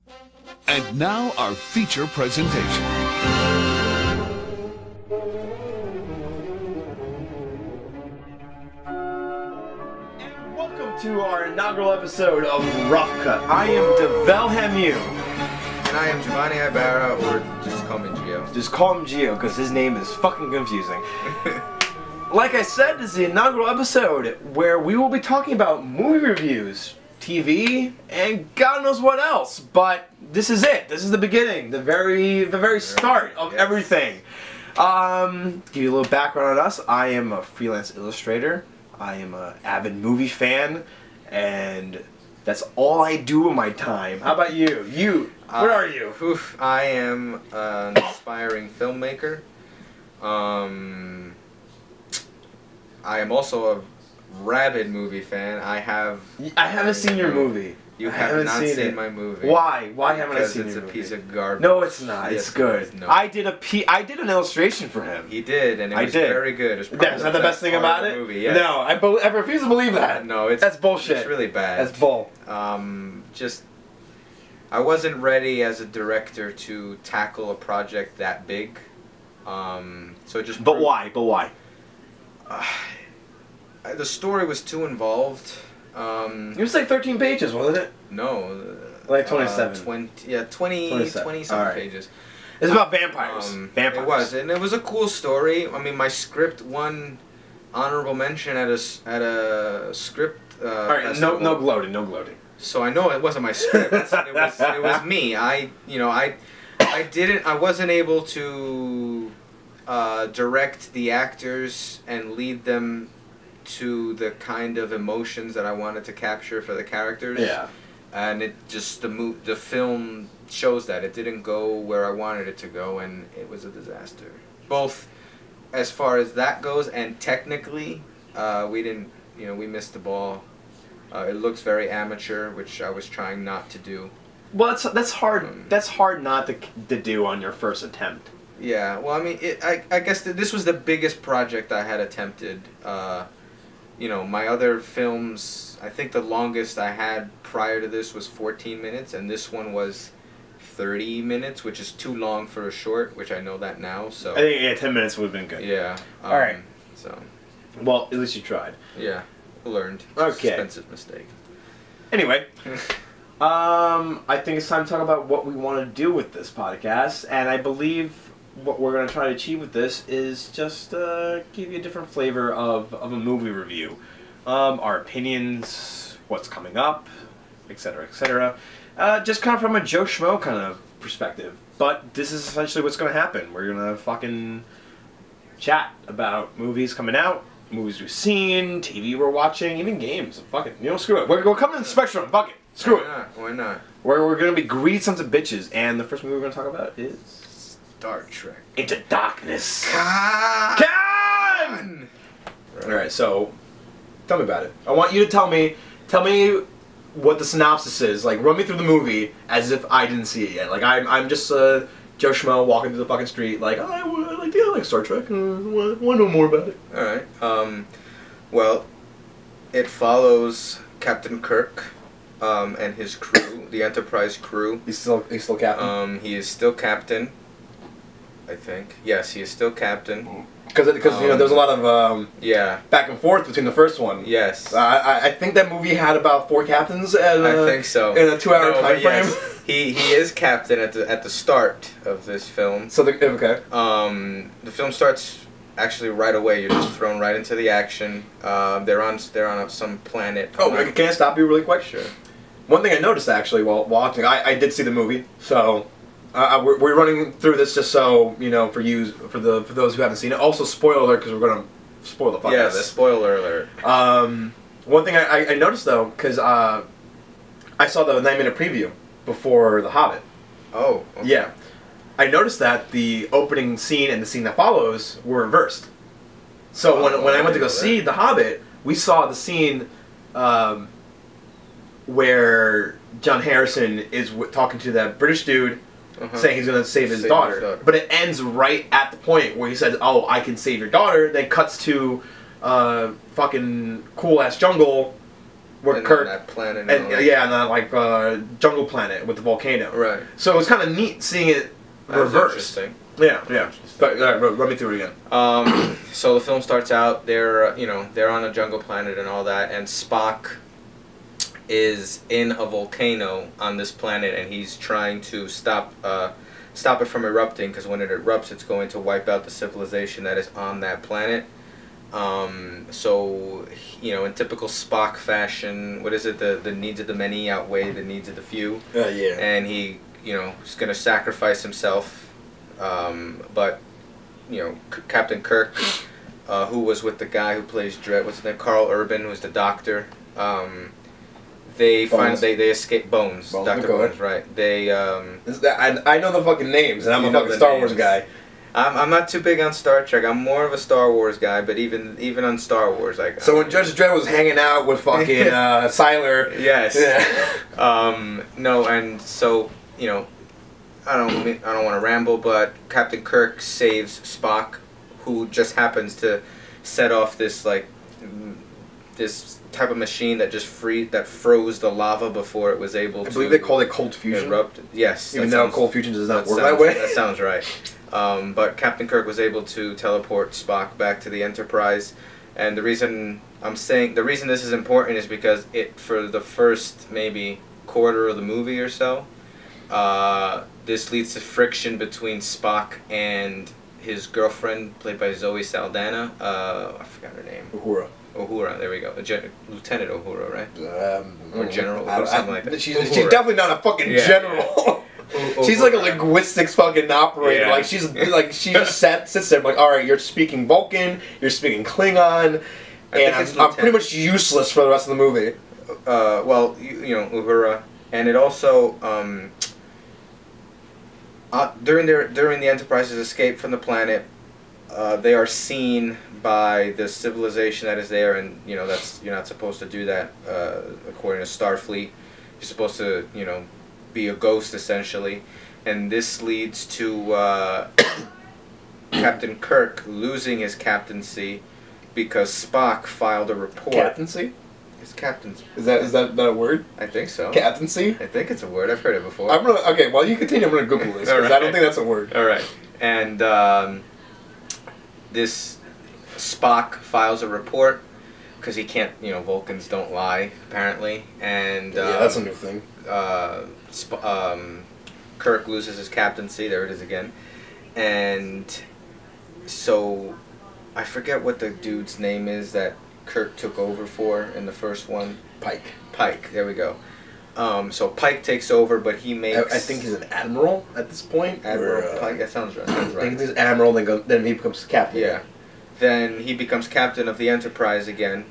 And now our feature presentation. And welcome to our inaugural episode of Rough Cut. I am Devel Hamu. And I am Jovanni Ibarra, or just call me Gio. Just call him Gio, because his name is fucking confusing. Like I said, this is the inaugural episode where we will be talking about movie reviews, TV, and God knows what else. But this is it. This is the beginning, the very start of everything. Give you a little background on us. I am a freelance illustrator. I am an avid movie fan, and that's all I do in my time. How about you? What are you? I am an aspiring filmmaker. I am also a rabid movie fan. I haven't seen your movie. You have not seen my movie. Why? Why haven't I seen your movie? Because it's a piece of garbage. No, it's not. Yes, it's good. No. I did an illustration for him. He did, and it was very good. Is that the best thing about it? Movie, yes. No, I refuse to believe that. No, that's bullshit. It's really bad. That's bull. I wasn't ready as a director to tackle a project that big. But why? The story was too involved. It was like 13 pages, wasn't it? No. Like 27. 20 some pages. It's about vampires. Vampires. It was, and it was a cool story. I mean, my script won honorable mention at a script festival. No gloating. So I know it wasn't my script. it was me. I wasn't able to direct the actors and lead them to the kind of emotions that I wanted to capture for the characters. Yeah. And it just the film shows that it didn't go where I wanted it to go, and it was a disaster. Both as far as that goes, and technically, we missed the ball. It looks very amateur, which I was trying not to do. Well, that's hard. That's hard not to do on your first attempt. Yeah. Well, I mean, I guess this was the biggest project I had attempted. My other films, I think the longest I had prior to this was 14 minutes, and this one was 30 minutes, which is too long for a short, which I know that now. So I think 10 minutes would have been good. Yeah. All right. So. Well, at least you tried. Yeah. Learned. Okay. Expensive mistake. Anyway. I think it's time to talk about what we want to do with this podcast, and I believe what we're going to try to achieve with this is just give you a different flavor of a movie review. Our opinions, what's coming up, etc., etc. Just kind of from a Joe Schmoe kind of perspective. But this is essentially what's going to happen. We're going to fucking chat about movies coming out, movies we've seen, TV we're watching, even games. Fuck it. Screw it. We're coming to the spectrum. Fuck it. Screw it. Why not? We're going to be greedy sons of bitches. And the first movie we're going to talk about is Star Trek. Into Darkness. Khan! Alright, so tell me about it. I want you to tell me what the synopsis is. Like, run me through the movie as if I didn't see it yet. Like, I'm just Joe Schmoe walking through the fucking street like, I like Star Trek. I want to know more about it. Alright. Well, it follows Captain Kirk and his crew, the Enterprise crew. He's still captain? He is still captain, I think. Yes, he is still captain. Because there's a lot of back and forth between the first one. Yes. I think that movie had about 4 captains. I think so. In a 2-hour time frame. Yes. He is captain at the start of this film. So okay. The film starts actually right away. You're just thrown right into the action. They're on some planet. Oh, can I stop you really quick? Sure. One thing I noticed actually while watching, I did see the movie, so. We're running through this just so for those who haven't seen it. Also, spoiler alert, because we're gonna spoil the fuck out of this. Yes, spoiler alert. One thing I noticed though, because I saw the 9-minute preview before The Hobbit. Oh. Okay. Yeah, I noticed that the opening scene and the scene that follows were reversed. So when I went to go see The Hobbit, we saw the scene where John Harrison is talking to that British dude. Saying he's going to save his daughter. But it ends right at the point where he says, oh, I can save your daughter. Then cuts to fucking cool-ass jungle where and Kirk that planet, and yeah, and that like jungle planet with the volcano. Right. So it was kind of neat seeing it reversed. Interesting. Yeah. But run me through it again. So the film starts out. They're they're on a jungle planet and all that, and Spock is in a volcano on this planet, and he's trying to stop it from erupting, because when it erupts, it's going to wipe out the civilization that is on that planet. So, in typical Spock fashion, what is it? The needs of the many outweigh the needs of the few. Yeah. And he, is going to sacrifice himself. But, Captain Kirk, who was with the guy who plays Dredd, what's his name? Carl Urban, who's the doctor. They escape Bones. Dr. Bones, right? I know the fucking names, and I'm a fucking Star Wars guy. I'm not too big on Star Trek. I'm more of a Star Wars guy, but even on Star Wars, So when Judge Dredd was hanging out with fucking Siler, yes, yeah. No, and so I don't want to ramble, but Captain Kirk saves Spock, who just happens to set off this this type of machine that froze the lava before it was able to. I believe they called it cold fusion. Erupt. Yes, even though cold fusion does not work that way. That sounds right. But Captain Kirk was able to teleport Spock back to the Enterprise, and the reason this is important is because for the first maybe quarter of the movie or so, this leads to friction between Spock and his girlfriend, played by Zoe Saldana. I forgot her name. Uhura, there we go. Lieutenant Uhura, right? Or General, or something like that. She's definitely not a fucking general. She's like a linguistics fucking operator. Yeah. She just sits there like, all right, you're speaking Vulcan, you're speaking Klingon, and I'm pretty much useless for the rest of the movie. Well, Uhura, and it also during the Enterprise's escape from the planet, they are seen by the civilization that is there, and you're not supposed to do that according to Starfleet. You're supposed to be a ghost essentially, and this leads to Captain Kirk losing his captaincy because Spock filed a report. Captaincy? His captaincy. Is that a word? I think so. Captaincy? I think it's a word. I've heard it before. Okay, while you continue, I'm gonna Google this because I don't think that's a word. All right, and this Spock files a report because he can't. Vulcans don't lie apparently, and yeah, that's a new thing. Kirk loses his captaincy. There it is again, and so I forget what the dude's name is that Kirk took over for in the first one. Pike. There we go. So Pike takes over, but he makes. I think he's an admiral at this point. Admiral Pike. That sounds right. I think he's admiral, then he becomes captain. Yeah. Then he becomes captain of the Enterprise again,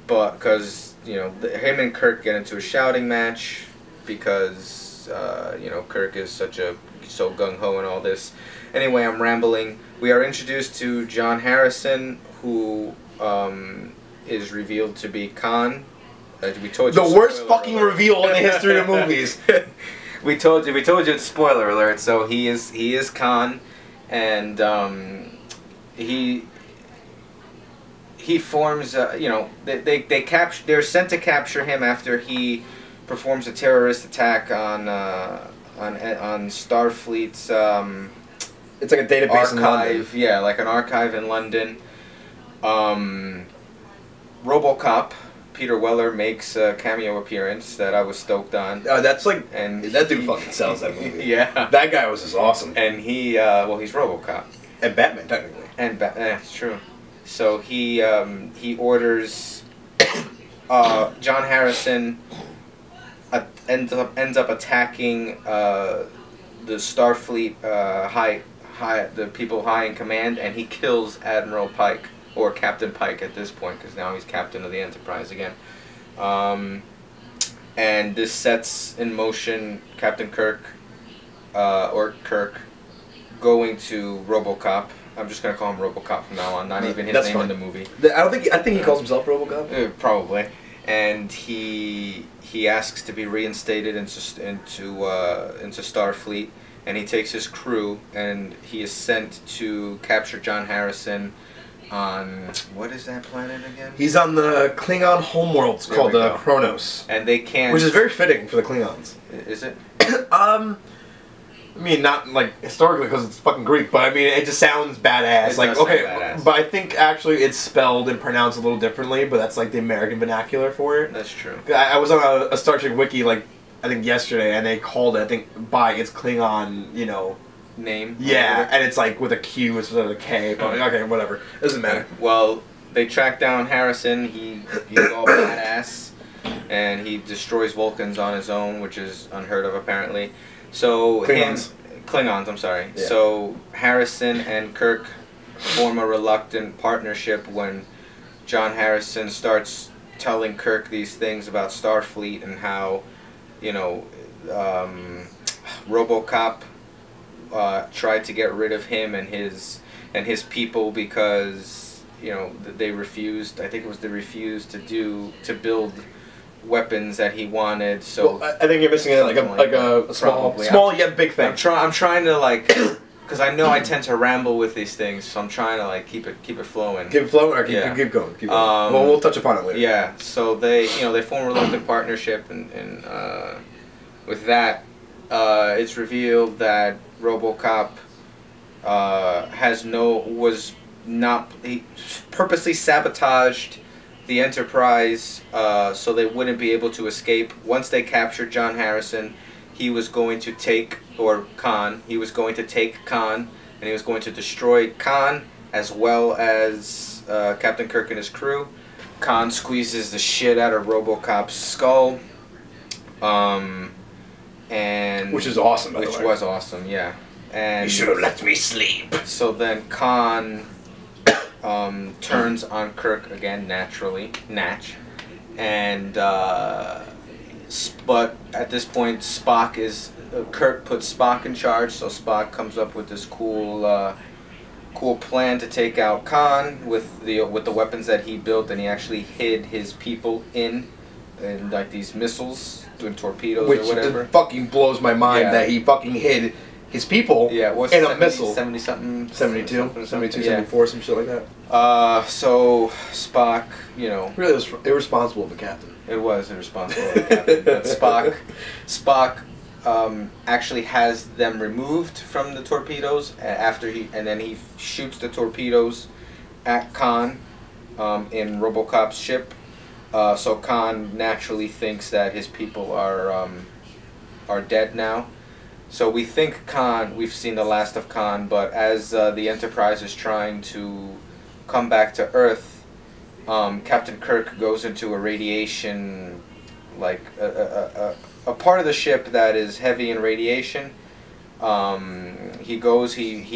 but because him and Kirk get into a shouting match because Kirk is so gung ho and all this. Anyway, I'm rambling. We are introduced to John Harrison, who is revealed to be Khan. We told you the worst fucking reveal in the history of movies. we told you the spoiler alert. So he is Khan, and he forms they're sent to capture him after he performs a terrorist attack on Starfleet's it's like a database in London. Yeah, like an archive in London. RoboCop, Peter Weller makes a cameo appearance that I was stoked on. That's like, and that dude fucking sells that movie. Yeah, that guy was just awesome. And he's RoboCop and Batman technically. And it's true. So he orders John Harrison ends up attacking the Starfleet the people high in command, and he kills Admiral Pike, or Captain Pike at this point, because now he's captain of the Enterprise again. And this sets in motion Captain Kirk, going to RoboCop. I'm just gonna call him RoboCop from now on. Not even his name in the movie. I think he calls himself RoboCop. Probably. And he asks to be reinstated into Starfleet, and he takes his crew, and he is sent to capture John Harrison, on what is that planet again? He's on the Klingon homeworld. It's called Kronos, and they can't. Which is very fitting for the Klingons. Is it? I mean, not like historically because it's fucking Greek, but I mean, it just sounds badass. It like, does okay, sound badass. but I think actually it's spelled and pronounced a little differently, but that's like the American vernacular for it. That's true. I was on a Star Trek wiki, like, I think yesterday, and they called it, I think, by its Klingon, you know... Name? Yeah, and it's like with a Q instead of a K, but okay, whatever. Doesn't matter. Well, they track down Harrison, he's all badass, and he destroys Vulcans on his own, which is unheard of apparently. So Klingons, I'm sorry. Yeah. So Harrison and Kirk form a reluctant partnership when John Harrison starts telling Kirk these things about Starfleet and how, you know, RoboCop tried to get rid of him and his people because, you know, they refused. I think it was they refused to build weapons that he wanted. So well, I think you're missing like a small yet big thing. I'm trying to like, because I know I tend to ramble with these things, so I'm trying to like keep it flowing. Keep it flowing, or keep going. Keep going. Well, we'll touch upon it later. Yeah. So they form a reluctant partnership, and with that, it's revealed that RoboCop he purposely sabotaged the Enterprise so they wouldn't be able to escape. Once they captured John Harrison, he was going to take Khan, and he was going to destroy Khan as well as Captain Kirk and his crew. Khan squeezes the shit out of RoboCop's skull. And which is awesome, by the way. Which was awesome, yeah. And you should have let me sleep. So then Khan turns on Kirk again, naturally, and but at this point, Kirk puts Spock in charge. So Spock comes up with this cool plan to take out Khan with the weapons that he built, and he actually hid his people in like these missiles, doing torpedoes or whatever. Which fucking blows my mind that he fucking hid his people in a missile. 70-something. 72, 74, some shit like that. So Spock, you know... Really, it was irresponsible of the captain. It was irresponsible of the captain. But Spock actually has them removed from the torpedoes and then he shoots the torpedoes at Khan in RoboCop's ship. So Khan naturally thinks that his people are dead now. So we think we've seen the last of Khan, but as the Enterprise is trying to come back to Earth, Captain Kirk goes into a radiation, like a part of the ship that is heavy in radiation. He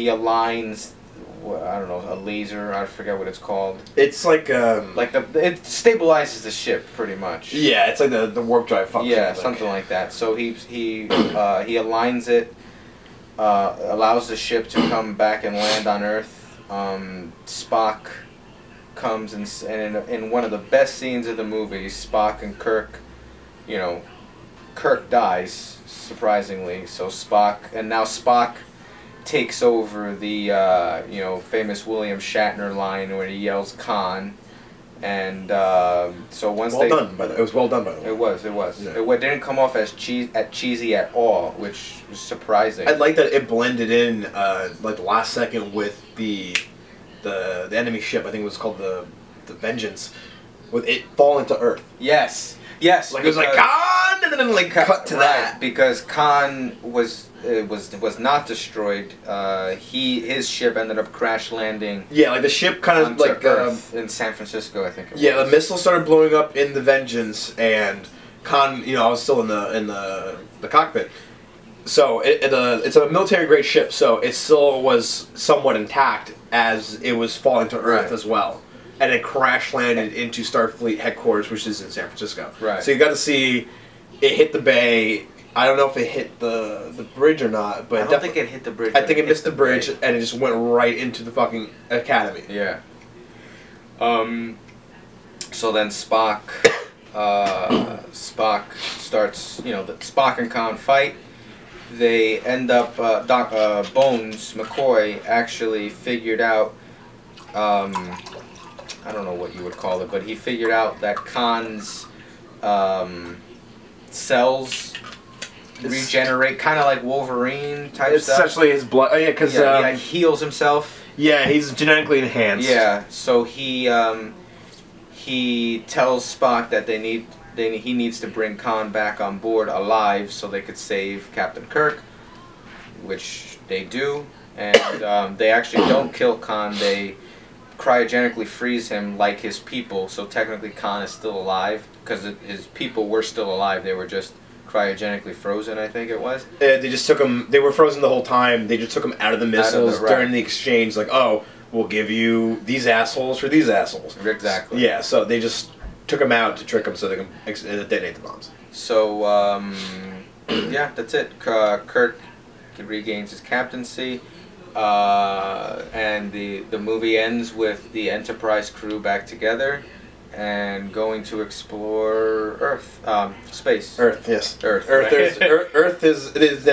aligns, I don't know, a laser, I forget what it's called. It's like it stabilizes the ship pretty much. Yeah, it's like the warp drive function. Yeah, something like that. So he aligns it, allows the ship to come back and land on Earth. Spock comes and in one of the best scenes of the movie, Spock and Kirk, you know, Kirk dies surprisingly. So Spock takes over the famous William Shatner line where he yells Khan, and so once it was well done by the way. It was. Yeah. It didn't come off as cheesy at all, which was surprising. I like that it blended in like the last second with the enemy ship. I think it was called the Vengeance, with it falling to Earth. Yes. Like it was like Khan, and then like cut to that because Khan was not destroyed. His ship ended up crash landing. Yeah, like the ship kind of like Earth in San Francisco, I think. Yeah, the missile started blowing up in the Vengeance, and Khan, you know, I was still in the cockpit. So it's a military grade ship, so it still was somewhat intact as it was falling to Earth as well. And it crash landed into Starfleet headquarters, which is in San Francisco. Right. So you got to see it hit the bay. I don't know if it hit the bridge or not, but I don't think it hit the bridge. I think it missed the bridge, and it just went right into the fucking academy. Yeah. So then Spock starts, you know, the Spock and Khan fight. They end up, Bones McCoy actually figured out I don't know what you would call it, but he figured out that Khan's cells regenerate, kind of like Wolverine type It's stuff. essentially his blood. Oh yeah, because He like heals himself. yeah, he's genetically enhanced. Yeah, so he tells Spock that he needs to bring Khan back on board alive so they could save Captain Kirk, which they do, and they actually don't kill Khan. They cryogenically freeze him like his people, so technically Khan is still alive because his people were still alive. They were just cryogenically frozen, I think it was. They just took him. They were frozen the whole time. They just took him out of the missiles right. during the exchange. Like, oh, we'll give you these assholes for these assholes. Exactly. Yeah. So they just took him out to trick him so they can detonate the bombs. So yeah, that's it. Kirk regains his captaincy, and the movie ends with the Enterprise crew back together and going to explore Earth, space. Earth, yes. Earth. Earth. Right? Earth is. It is.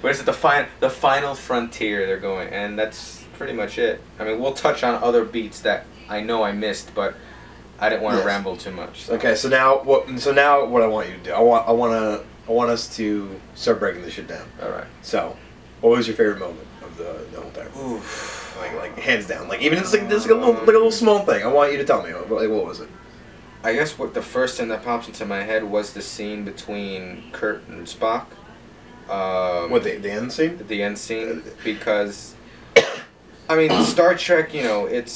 What is it? The final frontier they're going, and that's pretty much it. I mean, we'll touch on other beats that I know I missed, but I didn't want to ramble too much. So. Okay, so now what? So now what I want you to do? I want us to start breaking this shit down. All right. So, what was your favorite moment of the whole thing? Oof. Like hands down. Like even it's like this like a little small thing. I want you to tell me. Like, what was it? I guess what the first thing that pops into my head was the scene between Kurt and Spock. What the end scene? The end scene, because I mean Star Trek, you know, it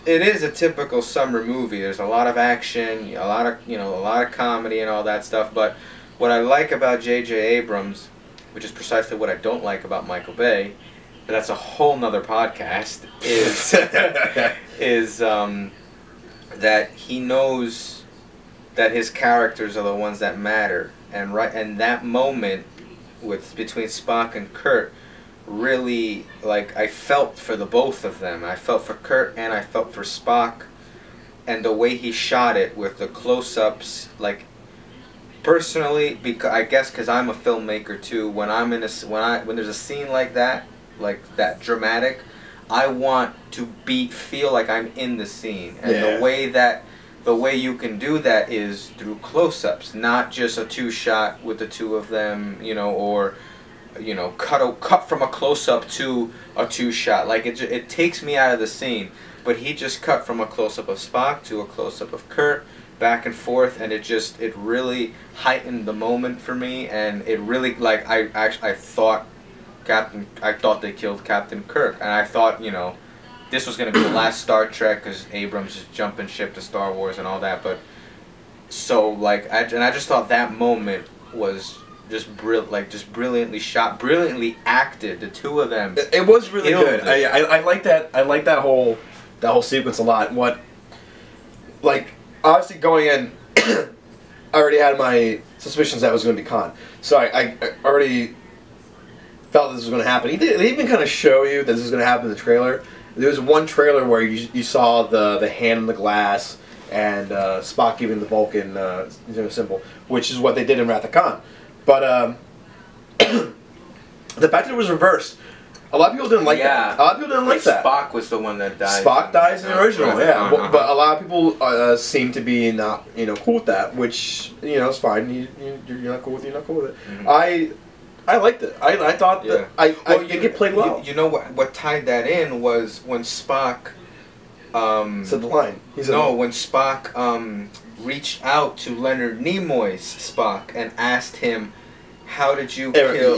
is a typical summer movie. There's a lot of action, a lot of comedy and all that stuff. But what I like about J.J. Abrams, which is precisely what I don't like about Michael Bay, but that's a whole nother podcast, is that he knows that his characters are the ones that matter, and that moment between Spock and Kurt, really, like, I felt for the both of them. I felt for Kurt and I felt for Spock, and the way he shot it with the close-ups, like, personally, I guess because I'm a filmmaker too, when when there's a scene like that dramatic, I want to feel like I'm in the scene, and the way you can do that is through close-ups, not just a two-shot with the two of them, you know, or, you know, cut from a close-up to a two-shot. Like, it takes me out of the scene. But he just cut from a close-up of Spock to a close-up of Kurt, back and forth, and it really heightened the moment for me, and it really, like, I thought they killed Captain Kirk, and I thought, you know, this was going to be the last Star Trek because Abrams is jumping ship to Star Wars and all that. But so like, I just thought that moment was just brilliantly shot, brilliantly acted. The two of them. It was really good. It. I like that. I like that whole sequence a lot. Like obviously going in, I already had my suspicions that it was going to be Khan. So I already felt this was going to happen. They even kind of show you that this is going to happen in the trailer. There was one trailer where you saw the hand in the glass and Spock giving the Vulcan symbol, which is what they did in Wrath of Khan. But the fact that it was reversed, a lot of people didn't like that. A lot of people didn't like that. Spock was the one that died. Spock dies in the original, right. yeah. But a lot of people seem to be not cool with that, which is fine. You're not cool with it. You're not cool with it. Mm-hmm. I liked it. I thought that I think it played well. You know what tied that in was when Spock said the line. When Spock reached out to Leonard Nimoy's Spock and asked him, "How did you kill?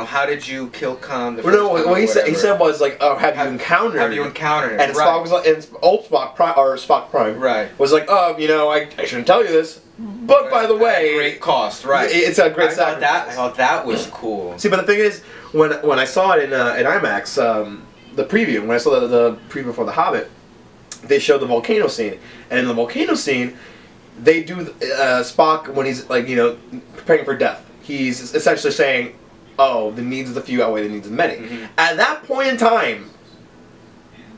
How did you kill Khan?" What he said was like, "Oh, have you encountered him?" And Spock was like, and old Spock Spock Prime, was like, "Oh, I shouldn't tell you this." But by the way, at great cost, right? It's a great sacrifice. I thought that was cool. See, but the thing is, when I saw it in IMAX, the preview, when I saw the preview for The Hobbit, they showed the volcano scene, and in the volcano scene, they do Spock when he's like preparing for death. He's essentially saying, "Oh, the needs of the few outweigh the needs of the many." Mm-hmm. At that point in time.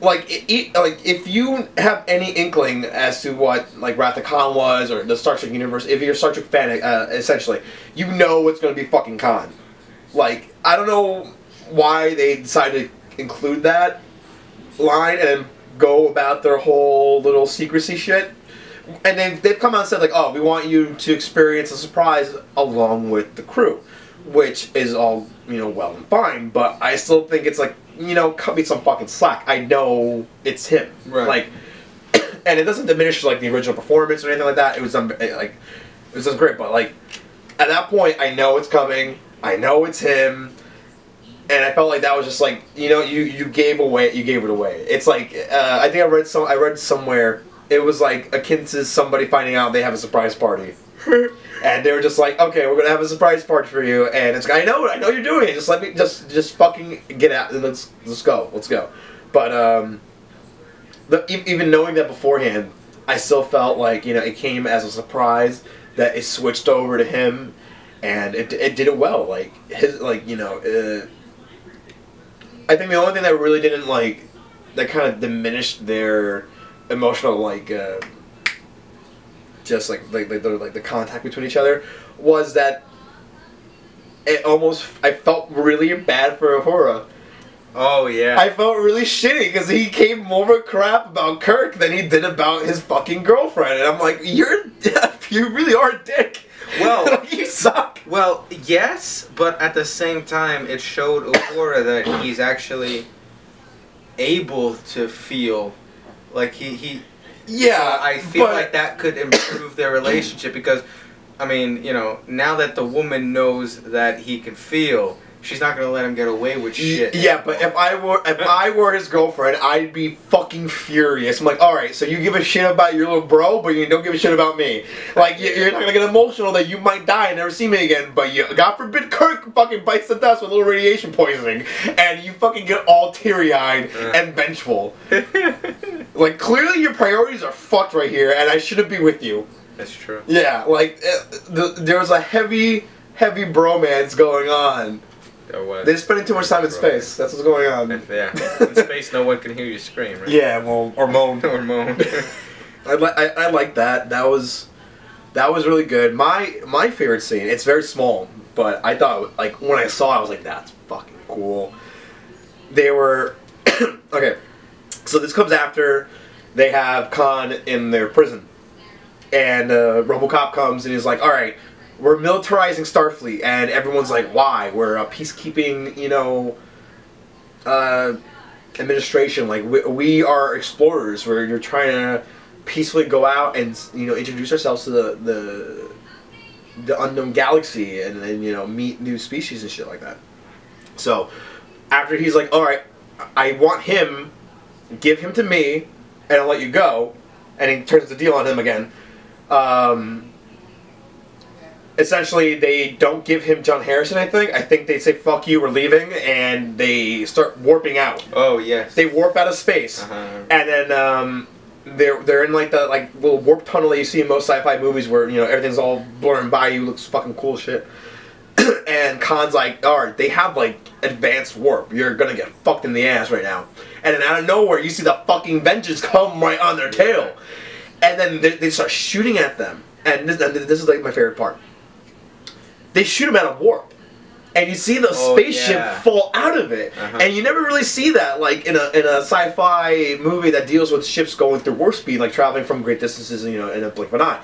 Like if you have any inkling as to what like Wrath of Khan was or the Star Trek universe, if you're a Star Trek fan, essentially, you know it's going to be fucking Khan. Like I don't know why they decided to include that line, go about their whole little secrecy shit. And they've come out and said, like, oh, we want you to experience a surprise along with the crew, which is all, you know, well and fine, but I still think it's like, you know, cut me some fucking slack. I know it's him. Right. Like, and it doesn't diminish, like, the original performance or anything like that. It was done great, but, like, at that point, I know it's coming. I know it's him. And I felt like that was just like, you know, you gave it away. It's like, I think I read somewhere, it was like akin to somebody finding out they have a surprise party. And they were just like, okay, we're gonna have a surprise party for you, and it's I know you're doing it. Just let me just fucking get out. Let's go. But even knowing that beforehand, I still felt like, you know, it came as a surprise that it switched over to him, and it did it well. Like his, like, you know, I think the only thing that really didn't, like, that kind of diminished their emotional, like, just like the contact between each other, was that I felt really bad for Uhura. Oh yeah. I felt really shitty because he gave more crap about Kirk than he did about his fucking girlfriend, and I'm like, you really are a dick. Well, you suck. Well, yes, but at the same time, it showed Uhura that he's actually able to feel like he. Yeah, so I feel like that could improve their relationship because, I mean, you know, now that the woman knows that he can feel, she's not gonna let him get away with shit. Yeah, but if I were his girlfriend, I'd be fucking furious. I'm like, all right, so you give a shit about your little bro, but you don't give a shit about me. Like, you're not gonna get emotional that you might die and never see me again. But God forbid, Kirk fucking bites the dust with a little radiation poisoning, and you fucking get all teary-eyed and vengeful. Like, clearly your priorities are fucked right here, and I shouldn't be with you. That's true. Yeah, like there was a heavy bromance going on. They're spending too much time in space. That's what's going on. Yeah. In space, no one can hear you scream, right? Yeah, well, or moan. Or moan. I like that. That was really good. My favorite scene. It's very small, but I thought, like, when I saw it, I was like, that's fucking cool. They were okay. So this comes after they have Khan in their prison, and RoboCop comes and he's like, all right, we're militarizing Starfleet, and everyone's like, why? We're a peacekeeping, you know, administration. Like, we are explorers. You're trying to peacefully go out and, you know, introduce ourselves to the unknown galaxy and you know, meet new species and shit like that. So after he's like, all right, I want him, give him to me, and I'll let you go, and he turns the deal on him again. Essentially, they don't give him John Harrison, I think. I think they say, fuck you, we're leaving, and they start warping out. Oh, yes. They warp out of space. And then they're in, like, the little warp tunnel that you see in most sci-fi movies where, you know, everything's all blurring by you, looks fucking cool as shit. And Khan's like, alright, they have, like, advanced warp. You're gonna get fucked in the ass right now. And then out of nowhere, you see the fucking Vengeance come right on their tail. And then they start shooting at them. And this is, like, my favorite part. They shoot him out of warp, and you see the spaceship fall out of it, and you never really see that, like, in a sci-fi movie that deals with ships going through warp speed, like traveling from great distances, you know, in a blink of an eye.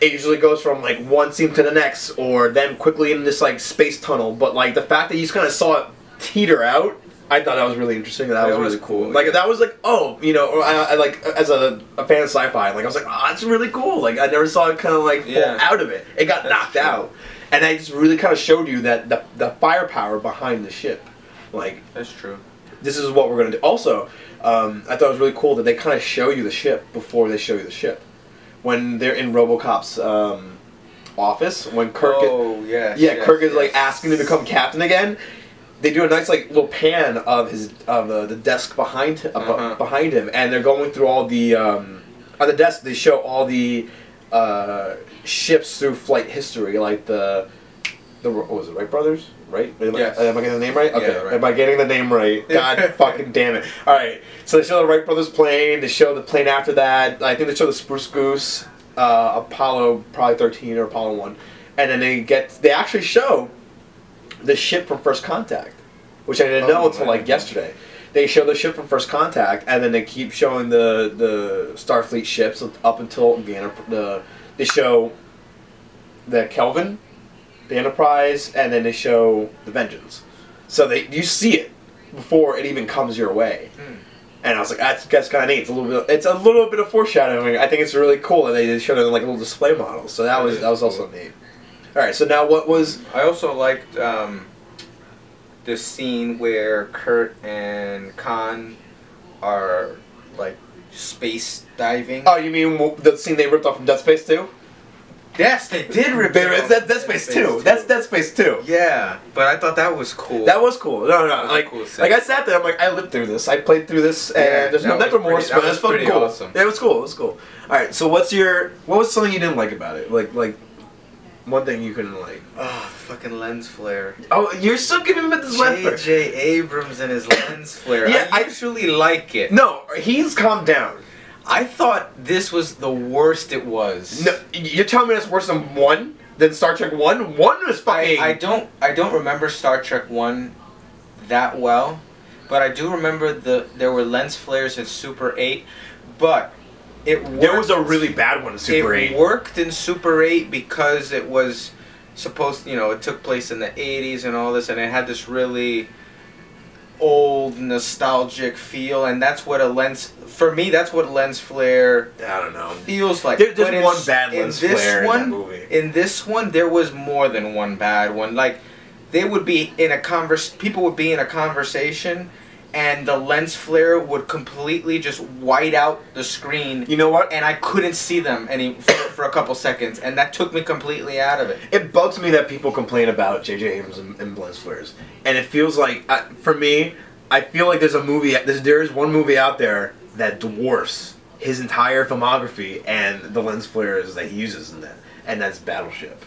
It usually goes from, like, one scene to the next, or them quickly in this, like, space tunnel. But, like, the fact that you just kind of saw it teeter out, I thought that was really interesting. That was really cool. Like, that was like, oh, you know, I like, as a fan of sci-fi, like, I was like, oh, that's really cool. Like, I never saw it kind of, like, fall out of it. It got knocked out. And I just really kind of showed you that the firepower behind the ship. Like, that's true. This is what we're going to do. Also, I thought it was really cool that they kind of show you the ship before they show you the ship. When they're in RoboCop's office, when Kirk... Oh, yes. Yeah, Kirk is, like, asking to become captain again. They do a nice, like, little pan of the desk behind him, and they're going through all the... on the desk, they show all the... ships through flight history, like the what was it, Wright brothers, right? Yes. Am I getting the name right? Okay, yeah, right. Am I getting the name right? God fucking damn it! All right, so they show the Wright brothers plane. They show the plane after that. I think they show the Spruce Goose, Apollo probably 13 or Apollo 1, and then they actually show the ship from First Contact, which I didn't know until like yesterday. they show the ship from First Contact, and then they keep showing the Starfleet ships up until they show the Kelvin, the Enterprise, and then they show the Vengeance. So you see it before it even comes your way. And I was like, that's kind of neat. It's a little bit of foreshadowing. I think it's really cool that they showed it in like a little display model. So that was also neat. All right, so now what was? I also liked the scene where Kurt and Khan are like space diving. Oh, you mean the scene they ripped off from Dead Space 2? Yes, they did rip it off. That's Dead Space 2. That's Dead Space 2. Yeah, but I thought that was cool. That was cool. No, like, cool like I sat there, I'm like, I lived through this. I played through this, and there's no remorse, but it's fucking cool. Awesome. Yeah, it was cool. It was cool. All right, so what was something you didn't like about it? Like one thing you couldn't like. Oh, the fucking lens flare. Oh, you're still giving him this lens flare. J.J. Abrams and his lens flare. Yeah, I usually like it. No, he's calmed down. I thought this was the worst it was. No, you're telling me that's worse than 1? Than Star Trek 1? 1 was fucking... I don't remember Star Trek 1 that well, but I do remember there were lens flares in Super 8, but it worked. There was a really bad one in Super 8. It worked in Super 8 because it was supposed, it took place in the 80s and all this, and it had this really old nostalgic feel, and that's what a lens that's what lens flare I don't know feels like. There's one bad lens flare in that movie. In this one there was more than one bad one. Like they would be in people would be in a conversation and the lens flare would completely just white out the screen. You know what? And I couldn't see them for a couple seconds, and that took me completely out of it. It bugs me that people complain about J.J. Abrams and lens flares, and it feels like, for me, I feel like there is one movie out there that dwarfs his entire filmography and the lens flares that he uses in that, and that's Battleship.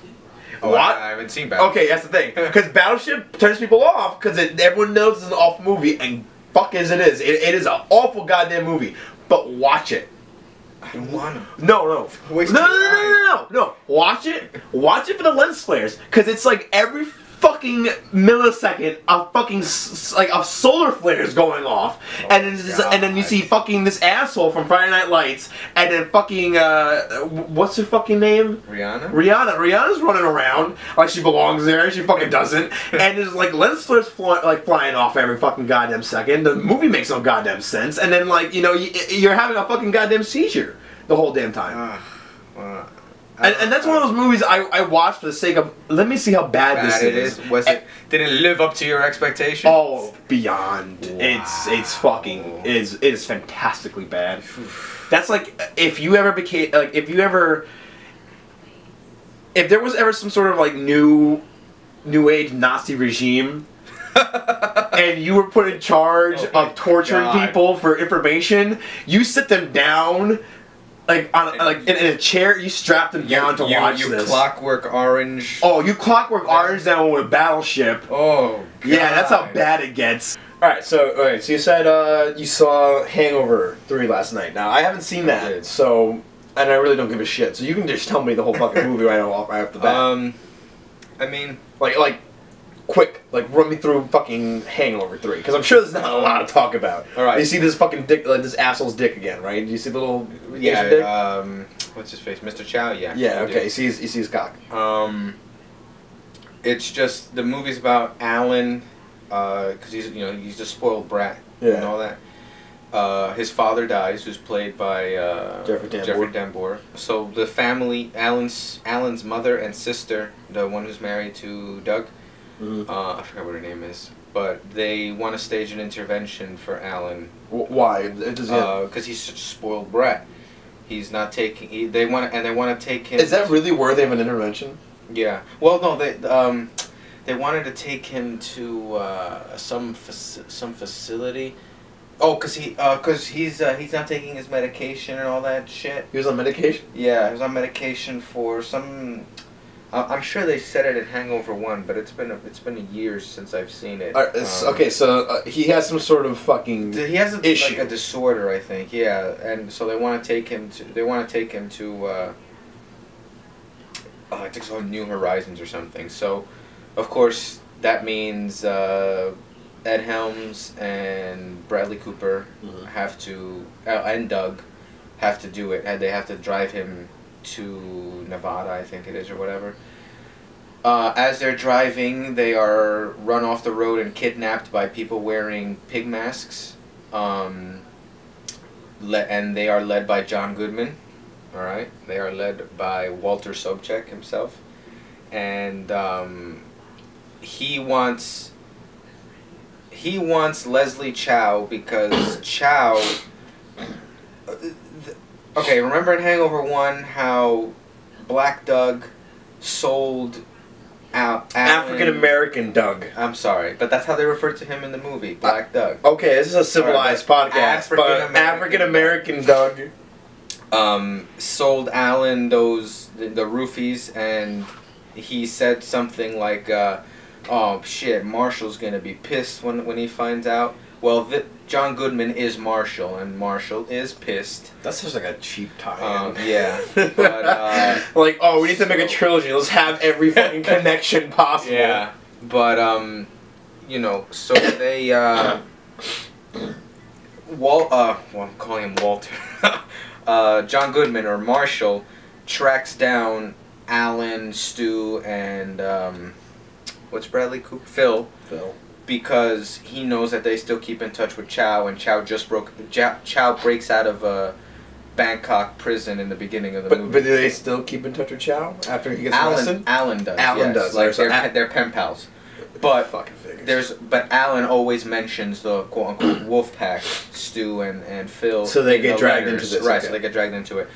Oh, what? I haven't seen Battleship. Okay, that's the thing. Because Battleship turns people off because everyone knows it's an awful movie, and fuck as it is. It is an awful goddamn movie. But watch it. I don't wanna. No. No. Watch it. Watch it for the lens flares. Because it's like every fucking millisecond a solar flare is going off, and then you see fucking this asshole from Friday Night Lights, and then fucking what's her fucking name? Rihanna's running around like she belongs there. She fucking doesn't, and there's like lens flares flying off every fucking goddamn second. The movie makes no goddamn sense, and then you're having a fucking goddamn seizure the whole damn time. And that's one of those movies I watched for the sake of, let me see how bad this is. Did it live up to your expectations? Oh, beyond. Wow. It's fucking, it is fantastically bad. That's like, if there was ever some sort of like new age Nazi regime, and you were put in charge of torturing people for information, you sit them down, in a chair, you strap them down to watch this. You Clockwork Orange. Oh, you Clockwork Orange down with Battleship. Oh, God. Yeah, that's how bad it gets. Alright, so you said you saw Hangover 3 last night. Now, I haven't seen that, and I really don't give a shit. So you can just tell me the whole fucking movie right off the bat. I mean, quick, run me through fucking Hangover 3, because I'm sure there's not a lot to talk about. Alright. You see this fucking dick, this asshole's dick again, right? Do you see the little Asian dick? What's his face? Mr. Chow, yeah. Yeah, okay, you see his cock. It's just, the movie's about Alan, because he's a spoiled brat and all that. His father dies, who's played by Jeffrey Tambor. So the family, Alan's mother and sister, the one who's married to Doug, I forgot what her name is, but they want to stage an intervention for Alan. Why? Because he's such a spoiled brat. He's not taking. They want to take him. Is that really worthy of an intervention? Yeah. Well, no. They wanted to take him to some facility. Oh, because he's not taking his medication and all that shit. He was on medication? Yeah, he was on medication for some. I'm sure they said it in Hangover 1, but it's been years since I've seen it. Okay, so he has some sort of fucking issue. Like a disorder, I think. Yeah, and so they want to take him to. I think it's called New Horizons or something. So, of course, that means Ed Helms and Bradley Cooper have to, and Doug, have to do it. And they have to drive him to Nevada, I think it is, or whatever. As they're driving, they are run off the road and kidnapped by people wearing pig masks. And they are led by John Goodman. All right, they are led by Walter Sobchak himself, and he wants Leslie Chow because Chow. Okay, remember in Hangover 1 how Black Doug sold out African American Doug. I'm sorry, but that's how they referred to him in the movie, Black Doug. Okay, this is a civilized podcast, but African American Doug sold Alan the roofies, and he said something like, "Oh shit, Marshall's gonna be pissed when he finds out." Well, John Goodman is Marshall, and Marshall is pissed. That's just like a cheap tie-in. Yeah, but like, oh, we need to make a trilogy. Let's have every fucking connection possible. Yeah, but you know, so they well, I'm calling him Walter. John Goodman, or Marshall, tracks down Alan, Stu, and what's Bradley Cooper? Phil. Because he knows that they still keep in touch with Chow, and Chow breaks out of a Bangkok prison in the beginning of the movie. But do they still keep in touch with Chow after he gets arrested? Alan does. Alan yes. does. Like they're pen pals. But fucking figures. But Alan always mentions the quote unquote wolf pack, Stu and Phil. So they get dragged into this. Right, okay. so they get dragged into it.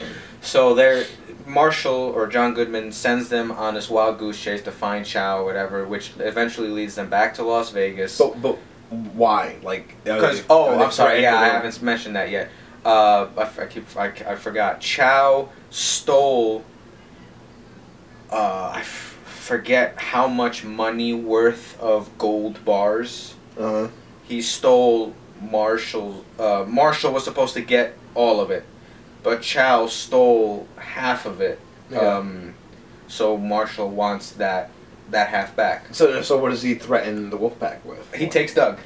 So Marshall, or John Goodman, sends them on this wild goose chase to find Chow or whatever, which eventually leads them back to Las Vegas. But why? Like, because I'm sorry, yeah, I haven't mentioned that yet. I forgot. Chow stole. I forget how much money worth of gold bars. He stole Marshall. Marshall was supposed to get all of it, but Chow stole half of it. Yeah. So Marshall wants that half back. So what does he threaten the Wolfpack with? He takes Doug.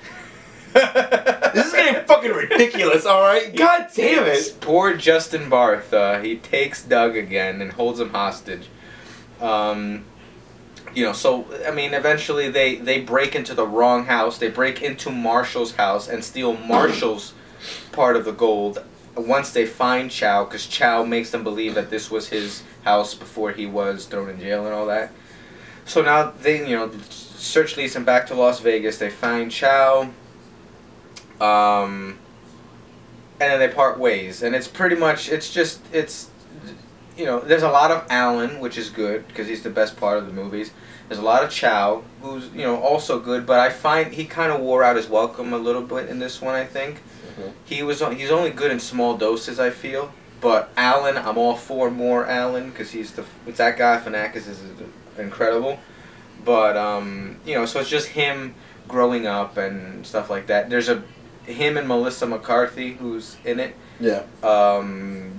This is getting fucking ridiculous, alright? God damn it! Poor Justin Barth. He takes Doug again and holds him hostage. You know, so, I mean, eventually they break into the wrong house. They break into Marshall's house and steal Marshall's part of the gold once they find Chow, because Chow makes them believe that this was his house before he was thrown in jail and all that. So now they, you know, search leads them back to Las Vegas. They find Chow, and then they part ways. And it's pretty much, you know, there's a lot of Alan, which is good, because he's the best part of the movies. There's a lot of Chow, who's, you know, also good, but I find he kind of wore out his welcome a little bit in this one, I think. He's only good in small doses, I feel. But Alan, I'm all for more Alan, because it's that guy, Fanakis, is incredible. But, you know, so it's just him growing up and stuff like that. There's him and Melissa McCarthy, who's in it. Yeah.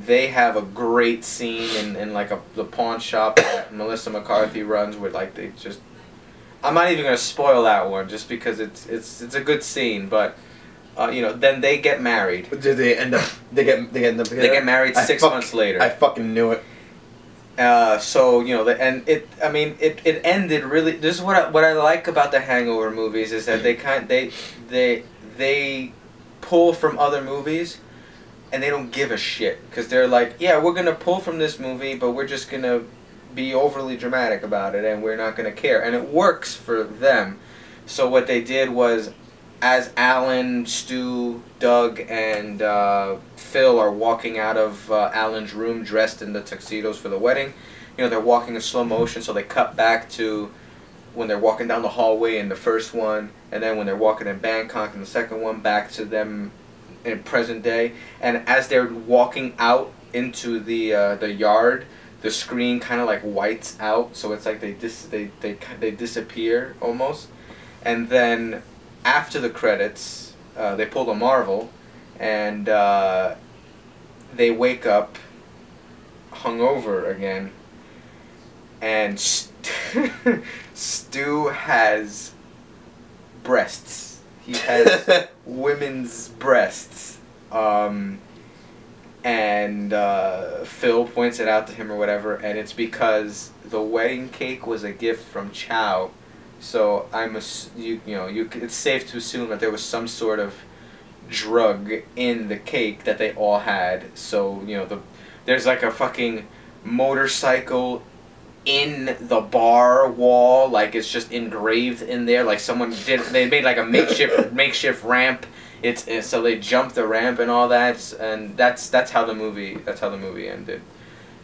They have a great scene in like the pawn shop that Melissa McCarthy runs, where like they just, I'm not even gonna spoil that one just because it's a good scene, but you know, then they get married. Did they end up? They get together. They get married 6 months later. I fucking knew it. So you know, it ended really. This is what I like about the Hangover movies, is that they pull from other movies, and they don't give a shit, because they're like, yeah, we're gonna pull from this movie, but we're just gonna be overly dramatic about it, and we're not gonna care, and it works for them. So what they did was, as Alan, Stu, Doug, and Phil are walking out of Alan's room dressed in the tuxedos for the wedding, you know, they're walking in slow motion, so they cut back to when they're walking down the hallway in the first one, and then when they're walking in Bangkok in the second one, back to them in present day. And as they're walking out into the yard, the screen kind of like whites out, so it's like they disappear almost. And then after the credits, they pull a Marvel, and they wake up hungover again, and Stu has breasts. He has women's breasts. And Phil points it out to him or whatever, and it's because the wedding cake was a gift from Chow. So it's safe to assume that there was some sort of drug in the cake that they all had. So there's like a fucking motorcycle in the bar wall, like it's just engraved in there, like they made like a makeshift ramp. So they jumped the ramp and all that, and that's how the movie ended.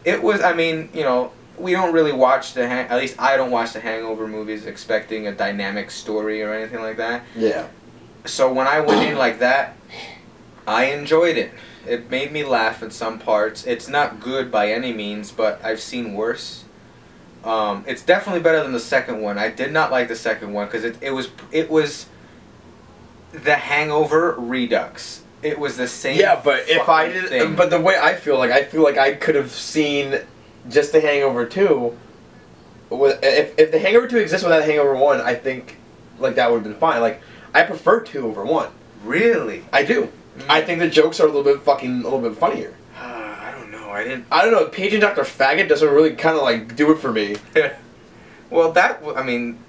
It was, I mean, we don't really watch at least I don't watch the Hangover movies expecting a dynamic story or anything like that. Yeah. So when I went in like that, I enjoyed it. It made me laugh in some parts. It's not good by any means, but I've seen worse. It's definitely better than the second one. I did not like the second one because it was the Hangover Redux. It was the same. Yeah, but if I did, thing. But the way I feel like I could have seen just the Hangover 2. If the Hangover 2 exists without Hangover 1, I think like that would have been fine. Like I prefer 2 over 1. Really? I do. I think the jokes are a little bit funnier. I don't know. I don't know. Paging Dr. Faggot doesn't really kind of like do it for me. Well, I mean.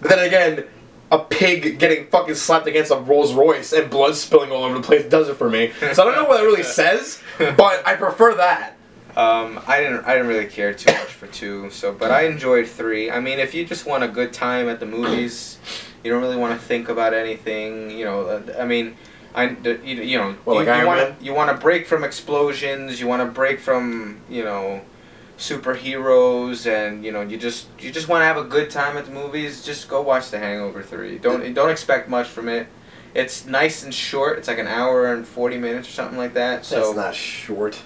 But then again, a pig getting fucking slapped against a Rolls Royce and blood spilling all over the place does it for me. So I don't know what that really says, but I prefer that. I didn't really care too much for 2, but I enjoyed 3. I mean, if you just want a good time at the movies, you don't really want to think about anything. I mean, you want a break from explosions. You want a break from superheroes, and you just want to have a good time at the movies. Just go watch The Hangover 3. Don't expect much from it. It's nice and short. It's like an hour and 40 minutes or something like that. So that's not short.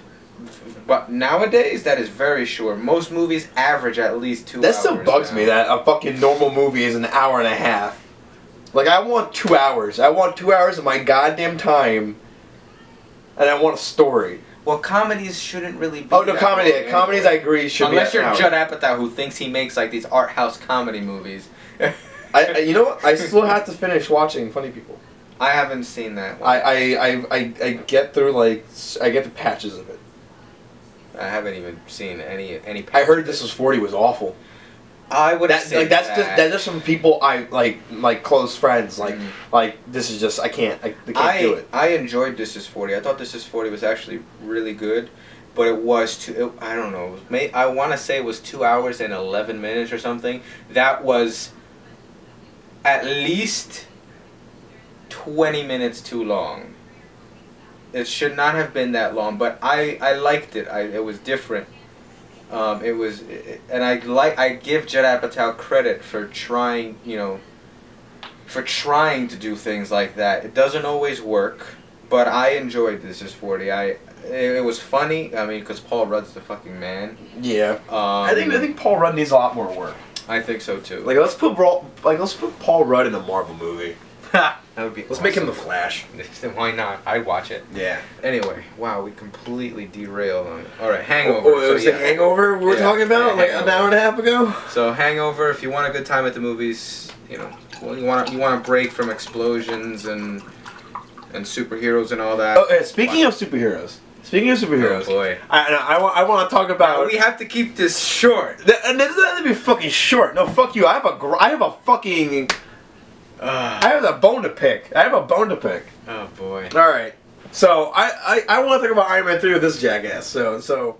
But nowadays, that is very short. Most movies average at least 2 hours. That still bugs me that a fucking normal movie is an hour and a half. Like, I want 2 hours. I want 2 hours of my goddamn time. And I want a story. Well, comedies shouldn't really be. Oh, no, comedies I agree should Unless be you're Judd Apatow, who thinks he makes like these art house comedy movies. You know what? I still have to finish watching Funny People. I haven't seen that one. I get through I get the patches of it. I haven't even seen any. I heard This Was 40 was awful. I would say that's just from people I like close friends like this is just I can't do it. I enjoyed This Is 40. I thought This Is 40 was actually really good, but it was I don't know. I want to say it was 2 hours and 11 minutes or something. That was at least 20 minutes too long. It should not have been that long, but I liked it. It was different. And I give Judd Apatow credit for trying, to do things like that. It doesn't always work, but I enjoyed This Is 40. It was funny. I mean, because Paul Rudd's the fucking man. Yeah. I think Paul Rudd needs a lot more work. I think so too. Let's put Paul Rudd in a Marvel movie. That would be. Let's make him the Flash. Why not? I'd watch it. Yeah. Anyway, wow, we completely derailed on it. All right, Hangover. Oh, it was the Hangover we were talking about an hour and a half ago. So Hangover, if you want a good time at the movies, you want a break from explosions and superheroes and all that. Okay, speaking of superheroes. Oh boy. I want to talk about. We have to keep this short. And this doesn't be fucking short. No, fuck you. I have a fucking. I have a bone to pick. Oh boy. All right. So I want to talk about Iron Man 3 with this jackass. So